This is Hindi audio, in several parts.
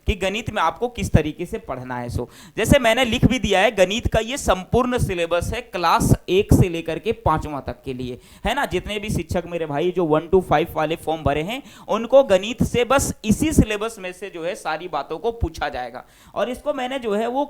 कि गणित में आपको किस तरीके से पढ़ना है। सो जैसे मैंने लिख भी दिया है, गणित का ये संपूर्ण सिलेबस है क्लास 1 से लेकर के 5वां तक के लिए, है ना। जितने भी शिक्षक मेरे भाई जो 1 to 5 वाले फॉर्म भरे हैं, उनको गणित से बस इसी सिलेबस में से जो है सारी बातों को पूछा जाएगा। और इसको मैंने जो है वो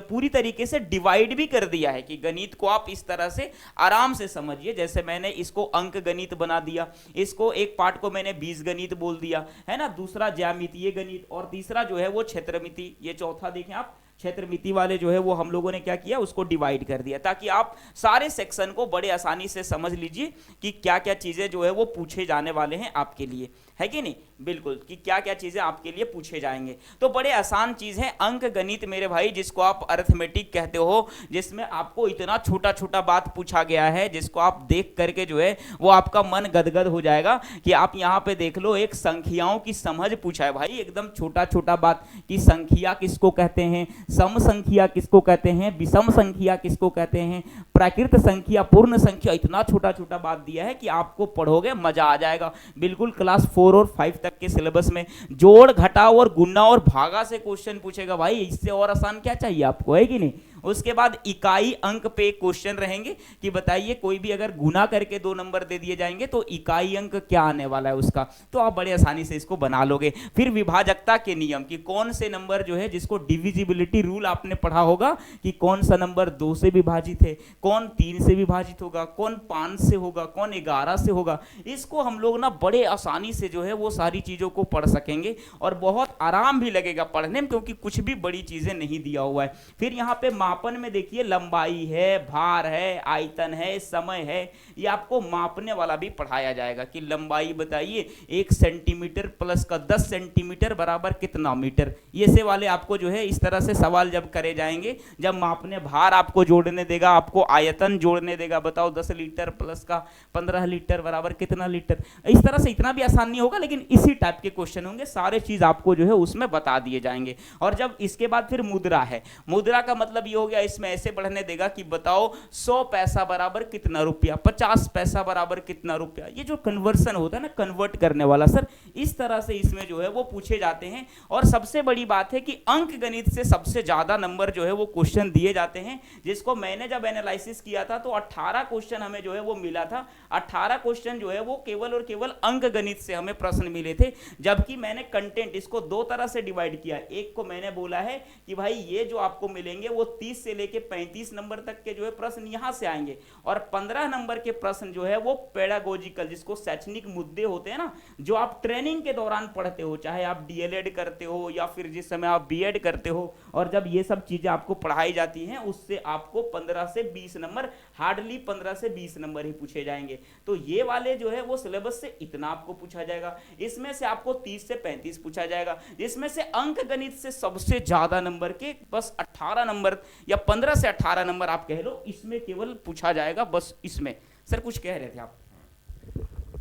पूरी तरीके से डिवाइड भी कर दिया है कि गणित को आप इस तरह से आराम से समझिए। जैसे मैंने इसको अंक गणित बना दिया, इसको एक पार्ट को मैंने बीज गणित बोल दिया, है ना। दूसरा ज्यामितीय गणित, और तीसरा जो है वो क्षेत्रमिति, ये चौथा देखें आप क्षेत्रमिति वाले जो है वो हम लोगों ने क्या किया, उसको डिवाइड कर दिया, ताकि आप सारे सेक्शन को बड़े आसानी से समझ लीजिए कि क्या क्या चीजें जो है वो पूछे जाने वाले हैं आपके लिए, है कि नहीं। बिल्कुल, कि क्या क्या चीजें आपके लिए पूछे जाएंगे। तो बड़े आसान चीज है अंक गणित मेरे भाई, जिसको आप अरिथमेटिक कहते हो, जिसमें आपको इतना छोटा छोटा बात पूछा गया है जिसको आप देख करके जो है वो आपका मन गदगद हो जाएगा। कि आप यहाँ पे देख लो, एक संख्याओं की समझ पूछा है भाई, एकदम छोटा छोटा बात कि संख्या किसको कहते हैं, सम संख्या किसको कहते हैं, विषम संख्या किसको कहते हैं, प्राकृत संख्या, पूर्ण संख्या, इतना छोटा छोटा बात दिया है कि आपको पढ़ोगे मजा आ जाएगा। बिल्कुल क्लास 4 और 5 तक के सिलेबस में जोड़ घटाव और गुणा और भागा से क्वेश्चन पूछेगा भाई, इससे और आसान क्या चाहिए आपको, है कि नहीं। उसके बाद इकाई अंक पे क्वेश्चन रहेंगे कि बताइए कोई भी अगर गुना करके 2 नंबर दे दिए जाएंगे तो इकाई अंक क्या आने वाला है उसका, तो आप बड़े आसानी से इसको बना लोगे। फिर विभाजकता के नियम कि कौन से नंबर जो है, जिसको डिविजिबिलिटी रूल आपने पढ़ा होगा कि कौन सा नंबर 2 से विभाजित है, कौन 3 से विभाजित होगा, कौन 5 से होगा, कौन 11 से होगा। इसको हम लोग ना बड़े आसानी से जो है वो सारी चीजों को पढ़ सकेंगे और बहुत आराम भी लगेगा पढ़ने में, क्योंकि कुछ भी बड़ी चीजें नहीं दिया हुआ है। फिर यहाँ पे मापन में देखिए, लंबाई है, भार है, आयतन है, समय है, ये आपको मापने वाला भी पढ़ाया जाएगा कि लंबाई बताइए 1 सेंटीमीटर प्लस का 10 सेंटीमीटर बराबर कितना मीटर। ये से वाले आपको जो है इस तरह से सवाल जब करे जाएंगे, जब मापने, भार आपको जोड़ने देगा, आपको आयतन जोड़ने देगा, बताओ 10 लीटर प्लस का 15 लीटर बराबर कितना लीटर। इस तरह से इतना भी आसान नहीं होगा, लेकिन इसी टाइप के क्वेश्चन होंगे, सारे चीज आपको जो है उसमें बता दिए जाएंगे। और जब इसके बाद फिर मुद्रा है, मुद्रा का मतलब ये हो गया, इसमें ऐसे बढ़ने देगा कि बताओ 100 पैसा बराबर कितना रुपया, 50 पैसा बराबर कितना रुपया। ये जो कन्वर्सन होता है ना, कन्वर्ट करने वाला सर, इस तरह से इसमें जो है वो पूछे जाते हैं। और सबसे बड़ी बात है कि अंक गणित से सबसे ज्यादा नंबर जो है वो क्वेश्चन दिए जाते हैं, जिसको मैंने जब एनालिसिस किया था तो 18 क्वेश्चन हमें जो है वो मिला था। 18 क्वेश्चन जो है वो केवल और केवल अंक गणित से हमें प्रश्न मिले थे, जबकि मैंने कंटेंट इसको 2 तरह से डिवाइड किया। एक को मैंने बोला है कि भाई ये जो आपको मिलेंगे वो 30 से लेके 35 नंबर तक के जो है प्रश्न यहां से आएंगे, और 15 नंबर के प्रश्न जो है वो पेडागोजिकल, जिसको शैक्षणिक मुद्दे होते हैं ना, जो आप ट्रेनिंग के दौरान पढ़ते हो, चाहे आप डीएलएड करते हो या फिर जिस समय आप बीएड करते हो, और जब ये सब चीजें आपको पढ़ाई जाती हैं, उससे आपको 15 से 20 नंबर, हार्डली 15 से 20 नंबर ही पूछे जाएंगे। तो ये वाले जो है वो सिलेबस से इतना आपको पूछा जाएगा, इसमें से आपको 30 से 35 पूछा जाएगा, जिसमें से अंक गणित से सबसे ज्यादा नंबर के बस 18 नंबर या 15 से 18 नंबर आप कह लो, इसमें केवल पूछा जाएगा, बस इसमें। सर कुछ कह रहे थे आप?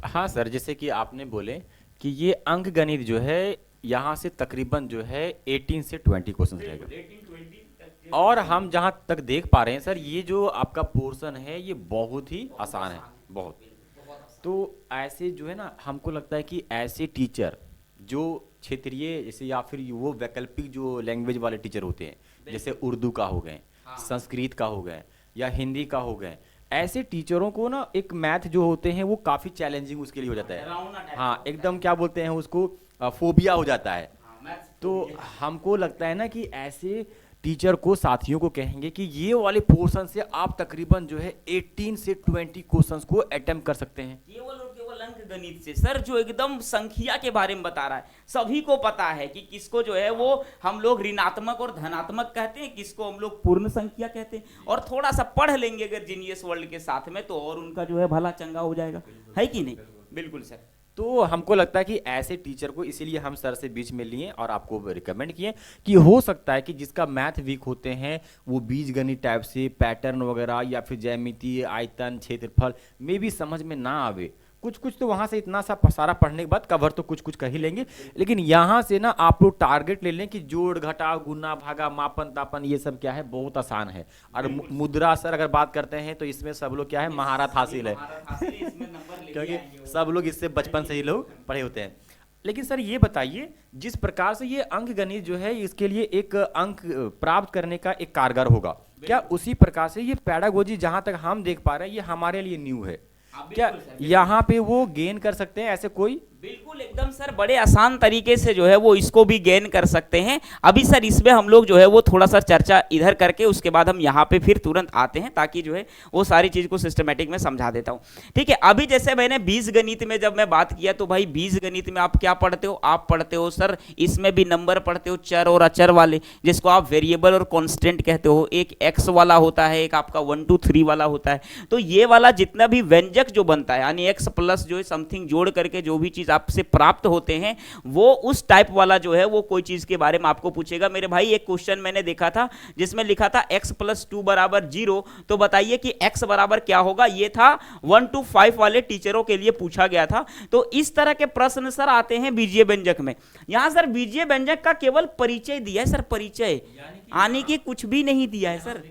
हाँ सर, जैसे कि आपने बोले कि ये अंक गणित जो है यहाँ से तकरीबन जो है 18 से 20 क्वेश्चन रहेगा। और हम जहाँ तक देख पा रहे हैं सर, ये जो आपका पोर्शन है ये बहुत ही आसान है, बहुत। तो ऐसे जो है ना, हमको लगता है कि ऐसे टीचर जो क्षेत्रीय जैसे या फिर वो वैकल्पिक जो लैंग्वेज वाले टीचर होते हैं, जैसे उर्दू का हो गए, संस्कृत का हो गए या हिंदी का हो गए, ऐसे टीचरों को ना एक मैथ जो होते हैं वो काफ़ी चैलेंजिंग उसके लिए हो जाता है। हाँ, एकदम क्या बोलते हैं उसको, फोबिया हो जाता है। तो हमको लगता है ना कि ऐसे टीचर को, साथियों को कहेंगे कि ये वाले पोर्शन से आप तकरीबन जो है 18 से 20 क्वेश्चंस को अटेम्प्ट कर सकते हैं। केवल और केवल अंक गणित से सर, जो एकदम संख्या के बारे में बता रहा है। सभी को पता है कि किसको जो है वो हम लोग ऋणात्मक और धनात्मक कहते हैं, किसको हम लोग पूर्ण संख्या कहते हैं। और थोड़ा सा पढ़ लेंगे अगर जीनियस वर्ल्ड के साथ में, तो और उनका जो है भला चंगा हो जाएगा, है कि नहीं? बिल्कुल सर। तो हमको लगता है कि ऐसे टीचर को, इसीलिए हम सर से बीच में लिए और आपको रिकमेंड किए कि हो सकता है कि जिसका मैथ वीक होते हैं वो बीज गणित टाइप से पैटर्न वगैरह या फिर ज्यामिति, आयतन, क्षेत्रफल में भी समझ में ना आवे। कुछ कुछ तो वहाँ से इतना सा सारा पढ़ने के बाद कवर तो कुछ कुछ कर ही लेंगे, लेकिन यहाँ से ना आप लोग टारगेट ले लें कि जोड़ घटाव गुना भागा मापन तापन ये सब क्या है बहुत आसान है। और मुद्रा सर अगर बात करते हैं तो इसमें सब लोग क्या है महारत हासिल है क्योंकि सब लोग इससे बचपन से ही लोग पढ़े होते हैं। लेकिन सर ये बताइए, जिस प्रकार से ये अंक गणित जो है इसके लिए एक अंक प्राप्त करने का एक कारगर होगा, क्या उसी प्रकार से ये पैडागोजी जहां तक हम देख पा रहे हैं ये हमारे लिए न्यू है, क्या यहाँ पे वो गेन कर सकते हैं ऐसे कोई? बिल्कुल एकदम सर, बड़े आसान तरीके से जो है वो इसको भी गेन कर सकते हैं। अभी सर इसमें हम लोग जो है वो थोड़ा सा चर्चा इधर करके उसके बाद हम यहाँ पे फिर तुरंत आते हैं, ताकि जो है वो सारी चीज को सिस्टमेटिक में समझा देता हूँ। ठीक है, अभी जैसे मैंने बीजगणित में जब मैं बात किया, तो भाई बीजगणित में आप क्या पढ़ते हो, आप पढ़ते हो सर इसमें भी नंबर पढ़ते हो, चर और अचर वाले, जिसको आप वेरिएबल और कॉन्स्टेंट कहते हो। एक एक्स वाला होता है, एक आपका 1 2 3 वाला होता है। तो ये वाला जितना भी व्यंजक जो बनता है, यानी एक्स प्लस जो है समथिंग जोड़ करके जो भी चीज आपसे प्राप्त होते हैं, वो उस टाइप वाला जो है वो कोई चीज के बारे में आपको पूछेगा। मेरे भाई एक क्वेश्चन मैंने देखा था जिसमें लिखा था x + 2 = 0, तो बताइए कि x बराबर क्या होगा। ये था 1 to 5 वाले टीचरों के लिए पूछा गया था। तो इस तरह के प्रश्न सर आते हैं बीजीय व्यंजक में। यहां सर बीजीय व्यंजक का केवल परिचय दिया है सर, परिचय, यानी कि कुछ भी नहीं दिया है सर।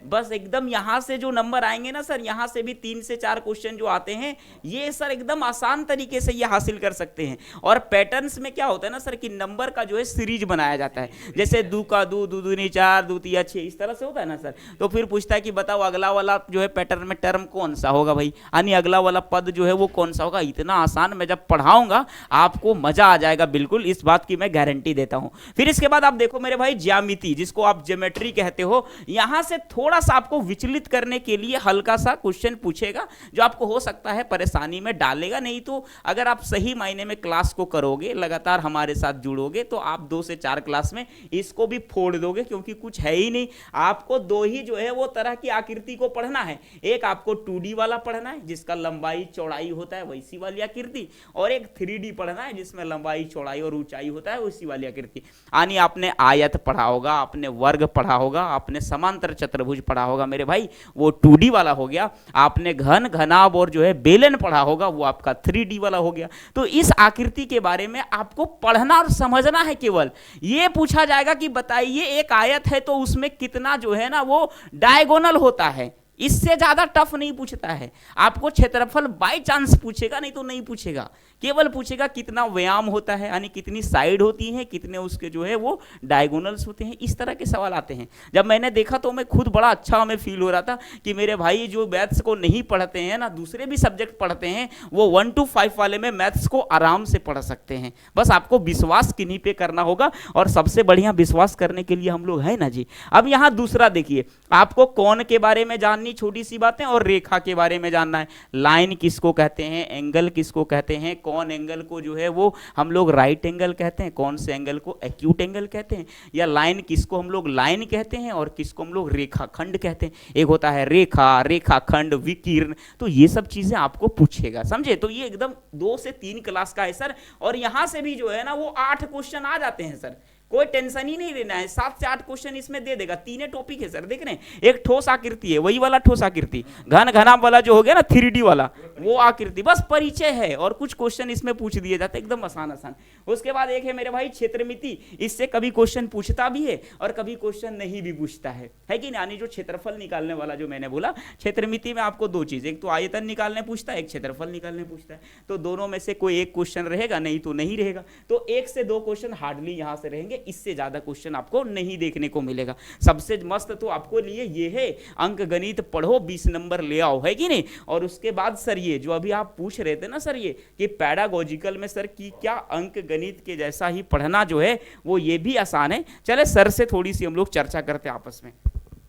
बस एकदम यहां से जो नंबर आएंगे ना सर, यहां से भी 3 से 4 क्वेश्चन जो आते हैं, ये सर एकदम आसान तरीके से ये हासिल कर सकते हैं। और पैटर्न्स में क्या होता है ना सर कि नंबर का जो है सीरीज बनाया जाता है, जैसे 2 का 2, 2 दूनी 4, 2 तिया 6, इस तरह से होता है ना सर। तो फिर पूछता है कि बताओ अगला वाला जो है पैटर्न में टर्म कौन सा होगा भाई, यानी अगला वाला पद जो है वो कौन सा होगा। इतना आसान, मैं जब पढ़ाऊंगा आपको मजा आ जाएगा, बिल्कुल इस बात की मैं गारंटी देता हूं। फिर इसके बाद आप देखो मेरे भाई ज्यामिति, जिसको आप ज्योमेट्री कहते हो, यहां से थोड़ा सा आपको विचलित करने के लिए हल्का सा क्वेश्चन पूछेगा, जो आपको हो सकता है परेशानी में डालेगा। नहीं तो अगर आप सही मायने में क्लास को करोगे, लगातार हमारे साथ जुड़ोगे, तो आप 2 से 4 क्लास में इसको भी फोड़ दोगे, क्योंकि कुछ है ही नहीं। आपको 2 ही जो है वो तरह की आकृति को पढ़ना है। एक आपको 2D वाला पढ़ना है जिसका लंबाई चौड़ाई होता है वैसी वाली आकृति, और एक 3D पढ़ना है जिसमें लंबाई चौड़ाई और ऊंचाई होता है वैसी वाली आकृति। यानी आपने आयत पढ़ा होगा, आपने वर्ग पढ़ा होगा, आपने समांतर चतुर्भुज पढ़ा होगा मेरे भाई, वो 2D वाला हो गया। आपने घन, घनाभ और जो है बेलन पढ़ा होगा, वो आपका 3D वाला हो गया। तो इस आकृति के बारे में आपको पढ़ना और समझना है। केवल ये पूछा जाएगा कि बताइए एक आयत है तो उसमें कितना जो है ना वो डायगोनल होता है। इससे ज्यादा टफ नहीं पूछता है। आपको क्षेत्रफल बाय चांस पूछेगा, नहीं तो नहीं पूछेगा। केवल पूछेगा कितना व्यायाम होता है, यानी कितनी साइड होती हैं, कितने उसके जो है वो डायगोनल्स होते हैं। इस तरह के सवाल आते हैं। जब मैंने देखा तो मैं खुद बड़ा अच्छा हमें फील हो रहा था कि मेरे भाई जो मैथ्स को नहीं पढ़ते हैं ना, दूसरे भी सब्जेक्ट पढ़ते हैं, वो 1 to 5 वाले में मैथ्स को आराम से पढ़ सकते हैं। बस आपको विश्वास किन्हीं पे करना होगा, और सबसे बढ़िया विश्वास करने के लिए हम लोग हैं ना जी। अब यहाँ दूसरा देखिए, आपको कोण के बारे में जाननी, छोटी सी बातें, और रेखा के बारे में जानना है। लाइन किसको कहते हैं, एंगल किसको कहते हैं। कौन एंगल को जो है वो हम लोग राइट एंगल कहते हैं, कौन से एंगल को एक्यूट एंगल कहते हैं, या लाइन किसको हम लोग लाइन कहते हैं और किसको हम लोग रेखाखंड कहते हैं। एक होता है रेखा, रेखाखंड, विकीर्ण। तो ये सब चीजें आपको पूछेगा, समझे। तो ये एकदम 2 से 3 क्लास का है सर, और यहां से भी जो है ना वो 8 क्वेश्चन आ जाते हैं सर। कोई टेंशन ही नहीं लेना है, 7 से 8 क्वेश्चन इसमें दे देगा। 3 टॉपिक है सर, देख रहे हैं। एक ठोस आकृति है, वही वाला ठोस आकृति, घन घनाभ वाला जो हो गया ना 3D वाला, वो आकृति, बस परिचय है, और कुछ क्वेश्चन इसमें पूछ दिए जाते हैं एकदम आसान आसान। उसके बाद एक है मेरे भाई क्षेत्रमिति। इससे कभी क्वेश्चन पूछता भी है और कभी क्वेश्चन नहीं भी पूछता है कि नहीं। यानी जो क्षेत्रफल निकालने वाला जो मैंने बोला, क्षेत्रमिति में आपको 2 चीज, एक तो आयतन निकालने पूछता है, एक क्षेत्रफल निकालने पूछता है। तो दोनों में से कोई एक क्वेश्चन रहेगा, नहीं तो नहीं रहेगा। तो 1 से 2 क्वेश्चन हार्डली यहां से रहेंगे, इससे ज्यादा क्वेश्चन आपको नहीं देखने को मिलेगा। सबसे मस्त तो आपको लिए ये है, अंक गणित पढ़ो, 20 नंबर ले आओ, है कि नहीं। और उसके बाद सर ये जो अभी आप पूछ रहे थे ना सर, ये कि पैडागोजिकल में सर की क्या अंक गणित के जैसा ही पढ़ना जो है वो ये भी आसान है। चले सर से थोड़ी सी हम लोग चर्चा करते हैं आपस में।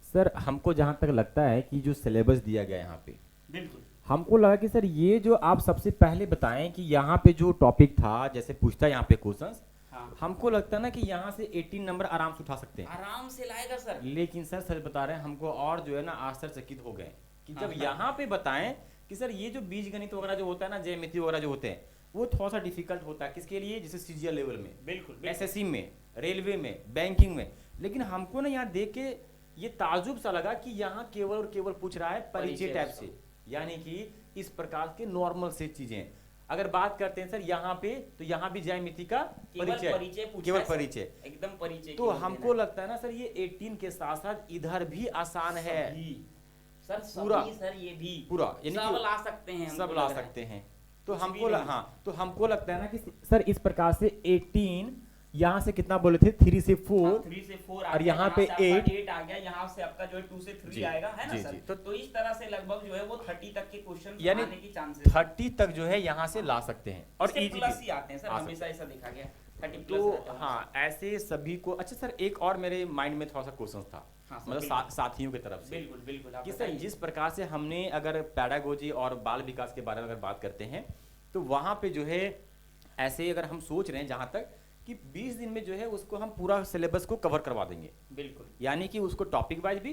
सर हमको जहां तक लगता है कि जो सिलेबस दिया गया यहाँ पे, बिल्कुल हमको लगा कि सर ये जो आप सबसे पहले बताएं कि यहाँ पे जो टॉपिक था, जैसे पूछता है यहाँ पे क्वेश्चंस, हमको लगता है ना कि यहाँ से 18 नंबर आराम से उठा सकते हैं, आराम से लाएगा सर। लेकिन सर सर बता रहे हैं हमको, और जो है ना आश्चर्यचकित हो गए कि जब यहाँ पे बताएं कि सर ये जो बीज गणित वगैरह जो होता है ना, ज्यामिति वगैरह जो होते हैं, वो थोड़ा सा डिफिकल्ट होता है। किसके लिए, जैसे सीजीएल लेवल में, बिल्कुल एसएससी में, रेलवे में, बैंकिंग में। लेकिन हमको ना यहाँ देख के ये ताजुब सा लगा कि यहाँ केवल और केवल पूछ रहा है परिचय टाइप से, यानी कि इस प्रकार के नॉर्मल से चीजें। अगर बात करते हैं सर यहाँ पे, तो यहाँ भी ज्यामिति का परिचय, केवल परिचय, एकदम परिचय। तो हमको लगता है ना सर ये 18 के साथ साथ इधर भी आसान है सर, पूरा सर ये भी पूरा, सब ला सकते हैं, सब ला सकते हैं। तो हमको लगता है ना कि सर इस प्रकार से 18 यहाँ से कितना बोले थे 3 से 4 3 से 4 और यहाँ पे 8 आ गया, यहाँ से आपका जो है 2 से 3 आएगा, है ना जी, सर? जी, तो इस तरह से लगभग जो है वो 30 तक के क्वेश्चन यानी आने की चांसेस 30 तक जो है यहाँ से ला सकते हैं और इसके इजी प्लस ही आते हैं सर, हमेशा ऐसा देखा गया 30 प्लस तो रहता है। हाँ ऐसे सभी को। अच्छा सर एक और मेरे माइंड में थोड़ा सा क्वेश्चन था, हाँ सर, मतलब बिल्कुल। साथियों की तरफ से बिल्कुल बिल्कुल आप कि सर बताइए। जिस प्रकार से हमने अगर पैडागोजी और बाल विकास के बारे में अगर बात करते हैं तो वहाँ पे जो है ऐसे अगर हम सोच रहे हैं जहाँ तक कि 20 दिन में जो है उसको हम पूरा सिलेबस को कवर करवा देंगे, बिल्कुल यानी कि उसको टॉपिक वाइज भी,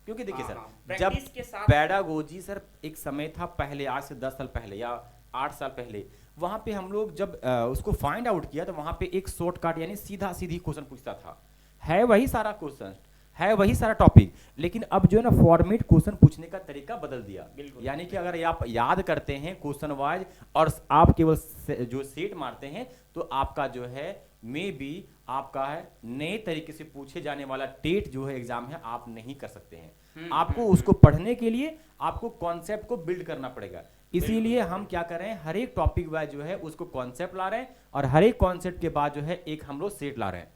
क्योंकि देखिए हाँ, सर हाँ, जब practice के साथ- पैडागोजी सर एक समय था पहले, आज से 10 साल पहले या 8 साल पहले, वहाँ पे हम लोग जब उसको फाइंड आउट किया तो वहाँ पे एक शॉर्टकट यानी सीधा सीधी क्वेश्चन पूछता था, है वही सारा क्वेश्चन, है वही सारा टॉपिक, लेकिन अब जो है ना फॉर्मेट क्वेश्चन पूछने का तरीका बदल दिया। बिल्कुल। यानी कि अगर आप याद करते हैं क्वेश्चन वाइज और आप केवल जो सेट मारते हैं तो आपका जो है मे बी आपका है नए तरीके से पूछे जाने वाला टेट जो है एग्जाम है आप नहीं कर सकते हैं। आपको उसको पढ़ने के लिए आपको कॉन्सेप्ट को बिल्ड करना पड़ेगा, इसीलिए हम क्या कर रहे हैं हर एक टॉपिक वाइज जो है उसको कॉन्सेप्ट ला रहे हैं और हर एक कॉन्सेप्ट के बाद जो है एक हम लोग सेट ला रहे हैं।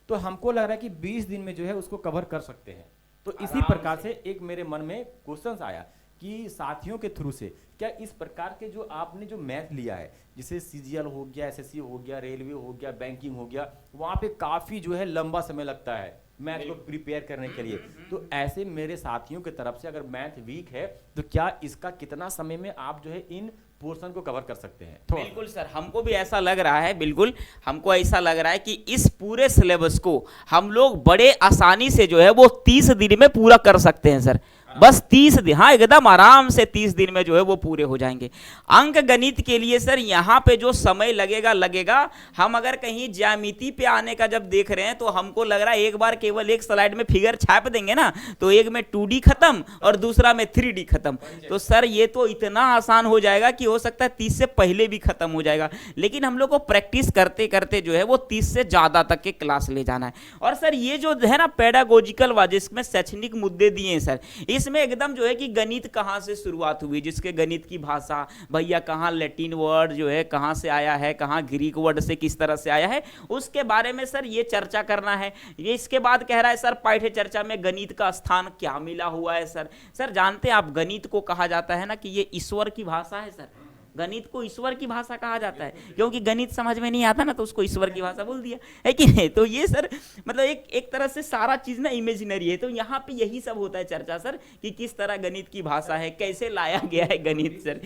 तो हमको लग रहा है कि 20 दिन में जो है उसको कवर कर सकते हैं। तो इसी आराम प्रकार से। से एक मेरे मन में क्वेश्चन आया कि साथियों के थ्रू से क्या इस प्रकार के जो आपने जो मैथ लिया है जैसे सीजीएल हो गया, एसएससी हो गया, रेलवे हो गया, बैंकिंग हो गया, वहाँ पे काफ़ी जो है लंबा समय लगता है मैथ को प्रिपेयर करने के लिए। तो ऐसे मेरे साथियों की तरफ से अगर मैथ वीक है तो क्या इसका कितना समय में आप जो है इन पोर्शन को कवर कर सकते हैं? थोड़ा बिल्कुल सर, हमको भी ऐसा लग रहा है, बिल्कुल हमको ऐसा लग रहा है कि इस पूरे सिलेबस को हम लोग बड़े आसानी से जो है वो 30 दिन में पूरा कर सकते हैं सर। बस 30 दिन, हाँ एकदम आराम से 30 दिन में जो है वो पूरे हो जाएंगे। अंक गणित के लिए सर यहाँ पे जो समय लगेगा, हम अगर कहीं ज्यामिति पे आने का जब देख रहे हैं तो हमको लग रहा है एक बार केवल एक स्लाइड में फिगर छाप देंगे ना तो एक में 2D खत्म और दूसरा में 3D खत्म। तो सर ये तो इतना आसान हो जाएगा कि हो सकता है 30 से पहले भी खत्म हो जाएगा, लेकिन हम लोग को प्रैक्टिस करते करते जो है वो 30 से ज्यादा तक के क्लास ले जाना है। और सर ये जो है ना पेडागोजिकल वाला जिसमें शैक्षणिक मुद्दे दिए हैं सर, इसमें एकदम जो है कि गणित कहाँ से शुरुआत हुई, जिसके गणित की भाषा भैया कहाँ लैटिन वर्ड जो है कहाँ से आया है, कहाँ ग्रीक वर्ड से किस तरह से आया है, उसके बारे में सर ये चर्चा करना है। ये इसके बाद कह रहा है सर पाठ्य चर्चा में गणित का स्थान क्या मिला हुआ है सर। सर जानते हैं आप गणित को कहा जाता है ना कि ये ईश्वर की भाषा है सर। गणित को ईश्वर की भाषा कहा जाता है क्योंकि गणित समझ में नहीं आता ना तो उसको ईश्वर की भाषा बोल दिया है कि नहीं। तो ये सर मतलब एक तरह से सारा चीज ना इमेजिनरी है। तो यहाँ पे यही सब होता है चर्चा सर कि किस तरह गणित की भाषा है, कैसे लाया गया है गणित सर।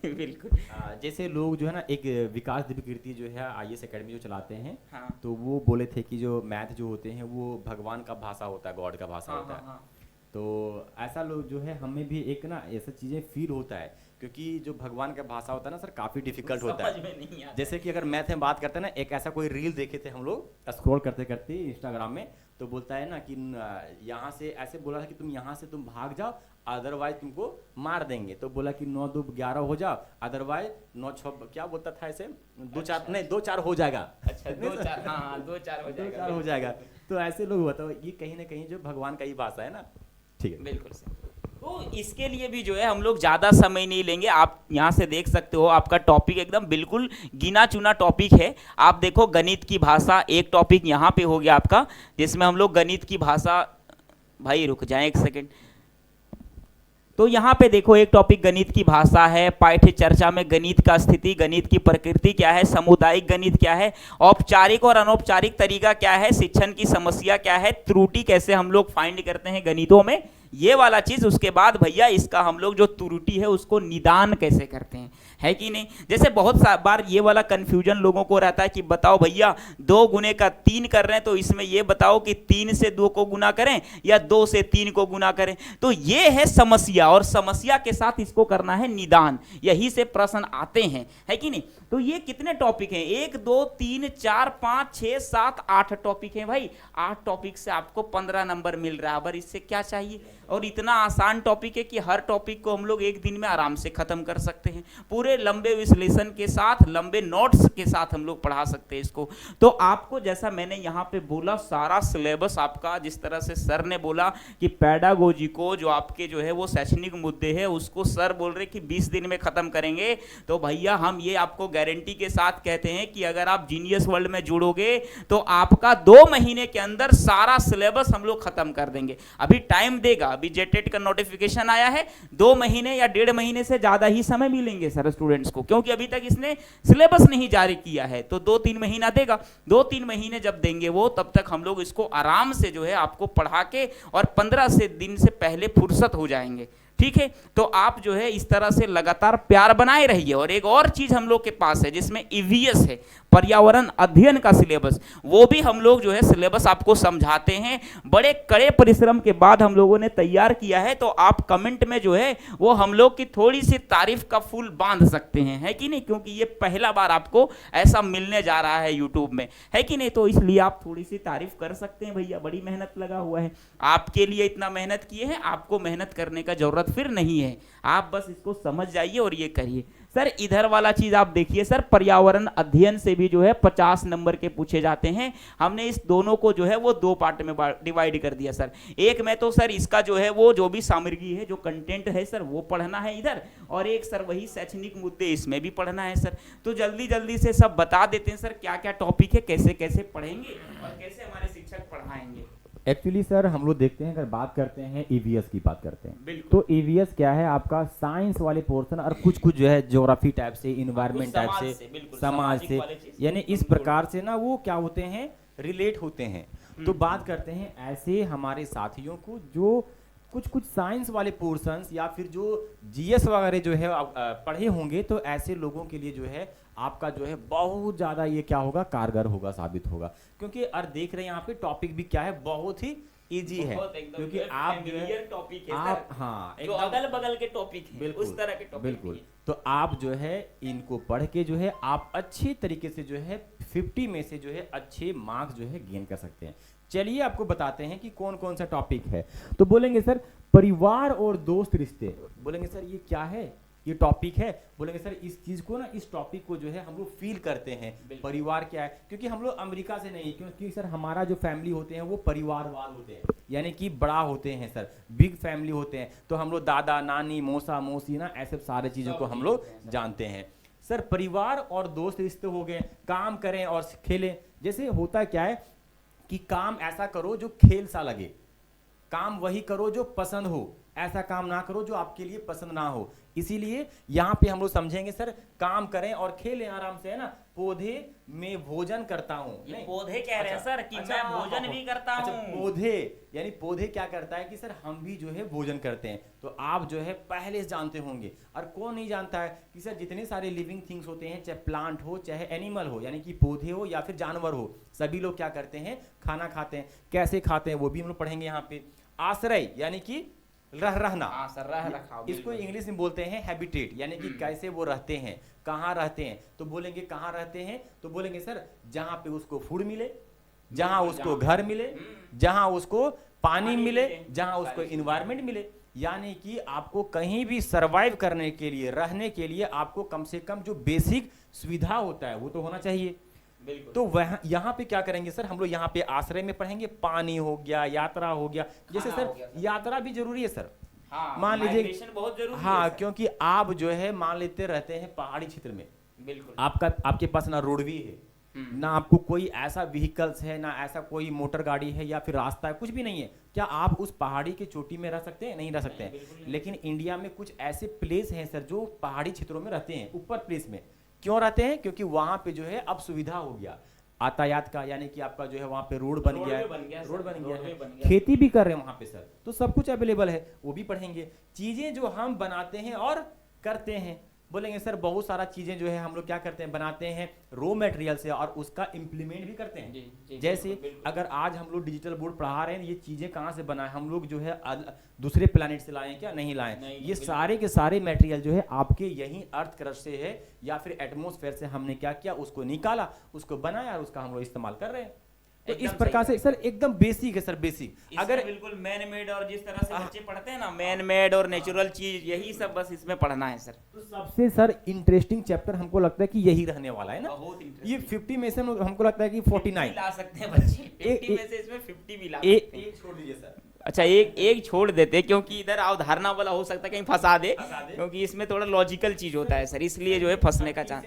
बिल्कुल जैसे लोग जो है ना एक विकास दिव्यकीर्ति जो है आईएएस एकेडमी जो चलाते हैं, हाँ। तो वो बोले थे कि जो मैथ जो होते हैं वो भगवान का भाषा होता है, गॉड का भाषा हाँ, होता है। हाँ, हाँ। तो ऐसा लोग जो है हमें भी एक ना ऐसा चीजें फील होता है क्योंकि जो भगवान का भाषा होता है ना सर काफी डिफिकल्ट होता समझ है। में नहीं आता। जैसे कि अगर मैथ में बात करते हैं ना, एक ऐसा कोई रील देखे थे हम लोग स्क्रॉल करते करते इंस्टाग्राम में, तो बोलता है ना कि यहाँ से ऐसे बोला था कि तुम यहाँ से तुम भाग जाओ अदरवाइज तुमको मार देंगे। तो बोला कि 9 2 11 हो जाओ अदरवाइज 9 6 क्या बोलता था ऐसे 2 4 नहीं 2 4 हो जाएगा। अच्छा 2 4 हाँ 2 4 हो 2 जाएगा 4 हो जाएगा। तो ऐसे लोग बताओ ये कहीं ना कहीं जो भगवान का ही भाषा है ना। ठीक है बिल्कुल सर। तो इसके लिए भी जो है हम लोग ज़्यादा समय नहीं लेंगे। आप यहाँ से देख सकते हो आपका टॉपिक एकदम बिल्कुल गिना चुना टॉपिक है। आप देखो गणित की भाषा एक टॉपिक यहाँ पे हो गया आपका, जिसमें हम लोग गणित की भाषा, भाई रुक जाएं एक सेकेंड। तो यहाँ पे देखो एक टॉपिक गणित की भाषा है, पाठ्य चर्चा में गणित का स्थिति, गणित की प्रकृति क्या है, सामुदायिक गणित क्या है, औपचारिक और अनौपचारिक तरीका क्या है, शिक्षण की समस्या क्या है, त्रुटि कैसे हम लोग फाइंड करते हैं गणितों में, ये वाला चीज। उसके बाद भैया इसका हम लोग जो त्रुटि है उसको निदान कैसे करते हैं, है कि नहीं। जैसे बहुत बार ये वाला कंफ्यूजन लोगों को रहता है कि बताओ भैया 2 गुने का 3 कर रहे हैं तो इसमें ये बताओ कि 3 से 2 को गुना करें या 2 से 3 को गुना करें। तो ये है समस्या और समस्या के साथ इसको करना है निदान, यही से प्रश्न आते हैं, है कि नहीं। तो ये कितने टॉपिक हैं, 1 2 3 4 5 6 7 8 टॉपिक हैं भाई। 8 टॉपिक से आपको 15 नंबर मिल रहा है, अब इससे क्या चाहिए। और इतना आसान टॉपिक है कि हर टॉपिक को हम लोग एक दिन में आराम से खत्म कर सकते हैं, पूरे लंबे विश्लेषण के साथ, लंबे नोट्स के साथ हम लोग पढ़ा सकते हैं इसको। तो आपको जैसा मैंने यहाँ पे बोला, सारा सिलेबस आपका, जिस तरह से सर ने बोला कि पेडागोजी को जो आपके जो है वो शैक्षणिक मुद्दे है उसको सर बोल रहे कि 20 दिन में खत्म करेंगे, तो भैया हम ये आपको गारंटी के साथ कहते हैं कि अगर आप जीनियस वर्ल्ड में जुड़ोगे तो आपका 2 महीने के अंदर सारा सिलेबस हम लोग खत्म कर देंगे। अभी टाइम देगा, अभी जेटेट का नोटिफिकेशन आया है, 2 महीने या 1.5 महीने से ज्यादा ही समय मिलेंगे सर स्टूडेंट्स को, क्योंकि अभी तक इसने सिलेबस नहीं जारी किया है, तो 2-3 महीना देगा। 2-3 महीने जब देंगे वो, तब तक हम लोग इसको आराम से जो है आपको पढ़ा के और 15 दिन से पहले फुर्सत हो जाएंगे, ठीक है। तो आप जो है इस तरह से लगातार प्यार बनाए रहिए। और एक और चीज हम लोग के पास है जिसमें ईवीएस है, पर्यावरण अध्ययन का सिलेबस, वो भी हम लोग जो है सिलेबस आपको समझाते हैं, बड़े कड़े परिश्रम के बाद हम लोगों ने तैयार किया है। तो आप कमेंट में जो है वो हम लोग की थोड़ी सी तारीफ का फूल बांध सकते हैं, है कि नहीं, क्योंकि ये पहला बार आपको ऐसा मिलने जा रहा है यूट्यूब में, है कि नहीं। तो इसलिए आप थोड़ी सी तारीफ कर सकते हैं, भैया बड़ी मेहनत लगा हुआ है, आपके लिए इतना मेहनत किए हैं, आपको मेहनत करने का जरूरत फिर नहीं है, आप बस इसको समझ जाइए और ये करिए। सर इधर वाला चीज आप देखिए सर, पर्यावरण अध्ययन से भी जो है 50 नंबर के पूछे जाते हैं। हमने इस दोनों को जो है वो 2 पार्ट में डिवाइड कर दिया सर। एक में तो सर इसका जो है वो जो भी सामग्री है, जो कंटेंट है सर, वो पढ़ना है इधर, और एक सर वही शैक्षणिक मुद्दे इसमें भी पढ़ना है सर। तो जल्दी जल्दी से सब बता देते हैं सर क्या क्या टॉपिक है, कैसे कैसे पढ़ेंगे और कैसे हमारे शिक्षक पढ़ाएंगे। एक्चुअली सर हम लोग देखते हैं, अगर बात करते हैं ईवीएस की बात करते हैं, बिल्कुल। तो ईवीएस क्या है आपका साइंस वाले पोर्शन, और कुछ कुछ जो है ज्योग्राफी टाइप से, इन्वायरमेंट टाइप से, बिल्कुल, समाज सामाजिक से, वाले चीज़, यानी इस प्रकार से ना वो क्या होते हैं, रिलेट होते हैं। तो बात करते हैं ऐसे हमारे साथियों को जो कुछ कुछ साइंस वाले पोर्शंस या फिर जो जीएस वगैरह जो है पढ़े होंगे, तो ऐसे लोगों के लिए जो है आपका जो है बहुत ज़्यादा ये क्या होगा, कारगर होगा, साबित होगा। क्योंकि और देख रहे हैं यहाँ पे टॉपिक भी क्या है, बहुत ही इजी है, क्योंकि आप जो है टॉपिक है आप सर, हाँ जो अगल बगल के टॉपिक हैं, बिल्कुल, उस तरह के टॉपिक बिल्कुल। तो आप जो है इनको पढ़ के जो है आप अच्छी तरीके से जो है 50 में से जो है अच्छे मार्क्स जो है गेन कर सकते हैं। चलिए आपको बताते हैं कि कौन कौन सा टॉपिक है। तो बोलेंगे सर परिवार और दोस्त रिश्ते, बोलेंगे सर ये क्या है, ये टॉपिक है, बोलेंगे सर इस चीज को ना, इस टॉपिक को जो है हम लोग फील करते हैं। परिवार क्या है, क्योंकि हम लोग अमेरिका से नहीं, क्योंकि सर हमारा जो फैमिली होते हैं वो परिवारवाद होते हैं, यानी कि बड़ा होते हैं सर, बिग फैमिली होते हैं। तो हम लोग दादा नानी मौसा मौसी ना, ऐसे सारे चीजों को हम लोग जानते हैं। सर परिवार और दोस्त रिश्ते हो गए, काम करें और खेलें। जैसे होता क्या है कि काम ऐसा करो जो खेल सा लगे, काम वही करो जो पसंद हो, ऐसा काम ना करो जो आपके लिए पसंद ना हो। इसीलिए यहाँ पे हम लोग समझेंगे सर, काम करें और खेलें आराम से, है ना। पौधे में भोजन करता हूँ, पौधे कह रहे हैं सर कि मैं भोजन भी करता हूँ। पौधे यानी पौधे क्या करता है कि सर हम भी जो है भोजन करते हैं। तो आप जो है पहले से जानते होंगे, और कौन नहीं जानता है कि सर जितने सारे लिविंग थिंग्स होते हैं, चाहे प्लांट हो चाहे एनिमल हो, यानी कि पौधे हो या फिर जानवर हो, सभी लोग क्या करते हैं, खाना खाते हैं। कैसे खाते हैं वो भी हम लोग पढ़ेंगे यहाँ पे। आश्रय यानी कि रहना, इसको इंग्लिश में बोलते हैं हैबिटेट, यानी कि कैसे वो रहते हैं, कहाँ रहते हैं। तो बोलेंगे कहाँ रहते हैं, तो बोलेंगे सर जहाँ पे उसको फूड मिले, जहाँ उसको घर मिले, जहाँ उसको पानी मिले, जहाँ उसको इन्वायरमेंट मिले। यानी कि आपको कहीं भी सरवाइव करने के लिए, रहने के लिए आपको कम से कम जो बेसिक सुविधा होता है वो तो होना चाहिए। तो वह यहाँ पे क्या करेंगे सर, हम लोग यहाँ पे आश्रय में पढ़ेंगे, पानी हो गया, यात्रा हो गया। जैसे सर यात्रा भी जरूरी है सर, मान लीजिए बहुत जरूरी हाँ, है क्योंकि आप जो है मान लेते रहते हैं पहाड़ी क्षेत्र में, बिल्कुल आपके पास ना रोडवे है, ना आपको कोई ऐसा व्हीकल्स है, ना ऐसा कोई मोटर गाड़ी है या फिर रास्ता है, कुछ भी नहीं है। क्या आप उस पहाड़ी के चोटी में रह सकते हैं? नहीं रह सकते हैं। लेकिन इंडिया में कुछ ऐसे प्लेस हैं सर जो पहाड़ी क्षेत्रों में रहते हैं, ऊपर प्लेस में। क्यों रहते हैं? क्योंकि वहां पे जो है अब सुविधा हो गया यातायात का, यानी कि आपका जो है वहां पे रोड बन गया है, खेती भी कर रहे हैं वहां पे सर, तो सब कुछ अवेलेबल है, वो भी पढ़ेंगे। चीजें जो हम बनाते हैं और करते हैं, बोलेंगे सर बहुत सारा चीजें जो है हम लोग क्या करते हैं, बनाते हैं रॉ मटेरियल से और उसका इम्प्लीमेंट भी करते हैं। जैसे अगर आज हम लोग डिजिटल बोर्ड पढ़ा रहे हैं, ये चीजें कहाँ से बनाए, हम लोग जो है दूसरे प्लैनेट से लाए क्या? नहीं लाए। ये सारे के सारे मटेरियल जो है आपके यही अर्थ क्रस्ट से है या फिर एटमॉस्फेयर से हमने क्या किया, उसको निकाला, उसको बनाया और उसका हम लोग इस्तेमाल कर रहे हैं। तो एकदम इस प्रकार सही से सर एकदम बेसिक है सर, बेसिक। इसमें अगर बिल्कुल मैन मेड और जिस तरह से बच्चे पढ़ते हैं ना मैन मेड और नेचुरल चीज, यही सब बस इसमें पढ़ना है सर। तो सबसे सर इंटरेस्टिंग चैप्टर हमको लगता है कि यही रहने वाला है ना। बहुत ये 50 में से हमको लगता है कि 49 ला सकते हैं बच्चे, 50 में से इसमें 50 भी ला सकते हैं। एक छोड़ दीजिए सर। अच्छा एक छोड़ देते क्योंकि इधर अवधारणा वाला हो सकता है कहीं फंसा दे, क्योंकि इसमें थोड़ा लॉजिकल चीज होता है सर, इसलिए जो है फंसने का चांस।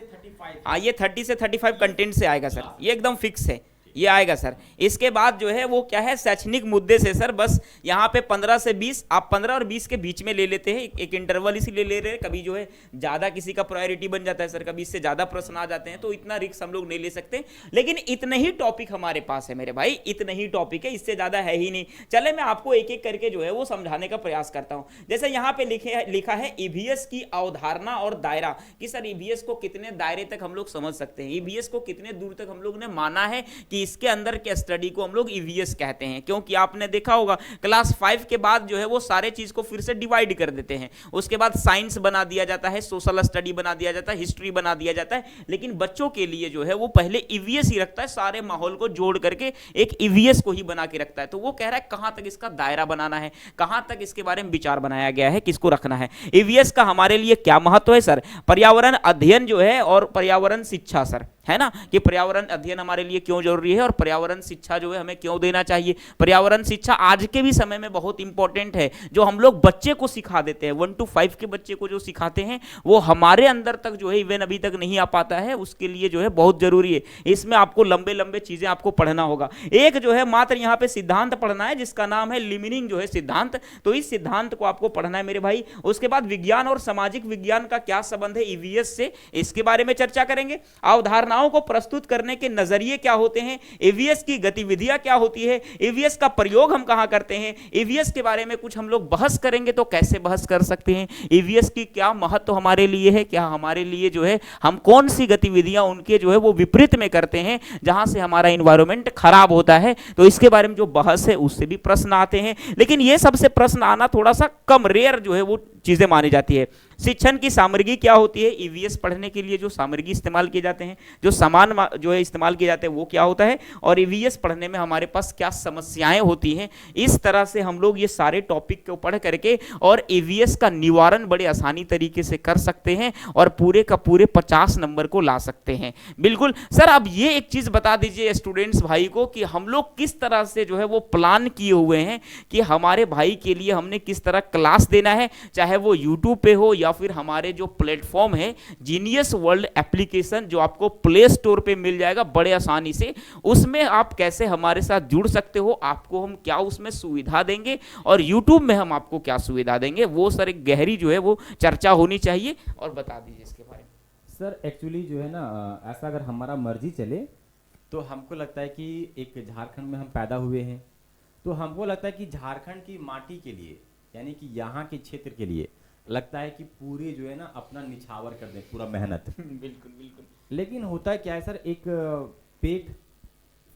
हाँ ये 30 से 35 कंटेंट से आएगा सर, ये एकदम फिक्स है, ये आएगा सर। इसके बाद जो है वो क्या है, शैक्षणिक मुद्दे से सर बस यहाँ पे 15 से 20, आप 15 और 20 के बीच में ले लेते हैं, एक इंटरवल इसीलिए ले रहे हैं, कभी जो है ज्यादा किसी का प्रायोरिटी बन जाता है सर, कभी इससे ज्यादा प्रश्न आ जाते हैं, तो इतना रिस्क हम लोग नहीं ले सकते। लेकिन इतने ही टॉपिक हमारे पास है मेरे भाई, इतने ही टॉपिक है, इससे ज्यादा है ही नहीं। चले मैं आपको एक एक करके जो है वो समझाने का प्रयास करता हूं। जैसे यहाँ पे लिखा है ईवीएस की अवधारणा और दायरा, कि सर ईवीएस को कितने दायरे तक हम लोग समझ सकते हैं, ईवीएस को कितने दूर तक हम लोग ने माना है कि इसके अंदर के स्टडी को हम लोग ईवीएस कहते हैं। क्योंकि आपने देखा होगा क्लास 5 के बाद जो है वो सारे चीज को फिर से डिवाइड कर देते हैं, उसके बाद साइंस बना दिया जाता है, सोशल स्टडी बना दिया जाता है, हिस्ट्री बना दिया जाता है, लेकिन बच्चों के लिए जो है वो पहले ईवीएस ही रखता है, सारे माहौल को जोड़ करके एक ईवीएस को ही बना के रखता है। तो वो कह रहा है कहां तक इसका दायरा बनाना है, कहां तक इसके बारे में विचार बनाया गया है, किसको रखना है। ईवीएस का हमारे लिए क्या महत्व है सर, पर्यावरण अध्ययन जो है और पर्यावरण शिक्षा सर, है ना, कि पर्यावरण अध्ययन हमारे लिए क्यों जरूरी है और पर्यावरण शिक्षा जो है हमें क्यों देना चाहिए। पर्यावरण शिक्षा आज के भी समय में बहुत इंपॉर्टेंट है, जो हम लोग बच्चे को सिखा देते हैं, 1 to 5 के बच्चे को जो सिखाते हैं वो हमारे अंदर तक जो है इवन अभी तक नहीं आ पाता है, उसके लिए जो है बहुत जरूरी है। इसमें आपको लंबे लंबे चीजें आपको पढ़ना होगा। एक जो है मात्र यहाँ पे सिद्धांत पढ़ना है जिसका नाम है लिमिनिंग जो है सिद्धांत, तो इस सिद्धांत को आपको पढ़ना है मेरे भाई। उसके बाद विज्ञान और सामाजिक विज्ञान का क्या संबंध है ईवीएस से, इसके बारे में चर्चा करेंगे। अवधारणा को प्रस्तुत करने के नजरिए क्या होते हैं, ईवीएस की गतिविधियां क्या होती है, ईवीएस का प्रयोग हम कहां करते हैं, ईवीएस के बारे में कुछ हम लोग बहस करेंगे, तो कैसे बहस कर सकते हैं, ईवीएस की क्या महत्व हमारे लिए है, क्या हमारे लिए जो है हम कौन सी गतिविधियां उनके जो है वो विपरीत में करते हैं जहां से हमारा एनवायरमेंट खराब होता है, तो इसके बारे में जो बहस है उससे भी प्रश्न आते हैं। लेकिन ये सबसे प्रश्न आना थोड़ा सा कम रेयर जो है वो चीजें मानी जाती है। शिक्षण की सामग्री क्या होती है, ईवीएस पढ़ने के लिए जो सामग्री इस्तेमाल किए जाते हैं, जो सामान जो है इस्तेमाल किए जाते हैं वो क्या होता है, और ईवीएस पढ़ने में हमारे पास क्या समस्याएं होती हैं। इस तरह से हम लोग ये सारे टॉपिक को पढ़ करके और ईवीएस का निवारण बड़े आसानी तरीके से कर सकते हैं और पूरे का पूरे 50 नंबर को ला सकते हैं। बिल्कुल सर, अब ये एक चीज बता दीजिए स्टूडेंट्स भाई को कि हम लोग किस तरह से जो है वो प्लान किए हुए हैं कि हमारे भाई के लिए हमने किस तरह क्लास देना है, चाहे वो यूट्यूब पे हो या फिर हमारे जो प्लेटफॉर्म है जीनियस वर्ल्ड एप्लीकेशन जो आपको प्ले स्टोर पे मिल जाएगा बड़े आसानी से, उसमें आप कैसे हमारे साथ जुड़ सकते हो, आपको हम क्या उसमें सुविधा देंगे और यूट्यूब में हम आपको क्या सुविधा देंगे, वो सर एक गहरी जो है वो चर्चा होनी चाहिए। और बता दीजिए इसके बारे में। सर एक्चुअली जो है ना, ऐसा अगर हमारा मर्जी चले तो हमको लगता है कि एक झारखंड में हम पैदा हुए हैं, तो हमको लगता है कि झारखंड की माटी के लिए यानी कि यहाँ के क्षेत्र के लिए लगता है कि पूरी जो है ना अपना निछावर कर दें, पूरा मेहनत। बिल्कुल बिल्कुल। लेकिन होता है क्या है सर, एक पेट,